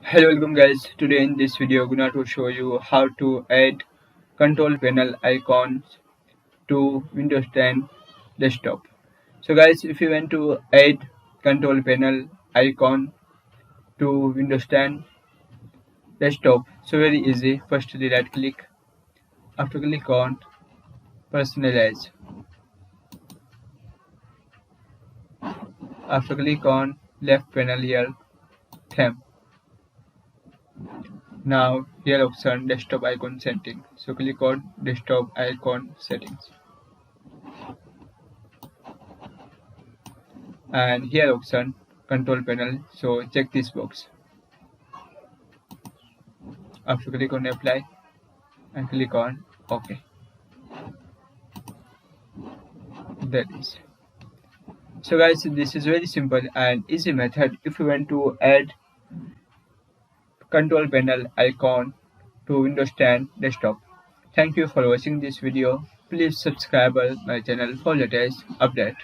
Hello, welcome guys. Today in this video, I'm going to show you how to add control panel icons to Windows 10 desktop. So guys, if you want to add control panel icon to Windows 10 desktop, so very easy. Firstly, right click. After click on personalize. After click on left panel here theme. Now here option desktop icon setting. So click on desktop icon settings. And here option control panel, so check this box. After click on apply and click on OK. That is. So guys, this is very simple and easy method if you want to add control panel icon to Windows 10 desktop. Thank you for watching this video. Please subscribe my channel for latest update.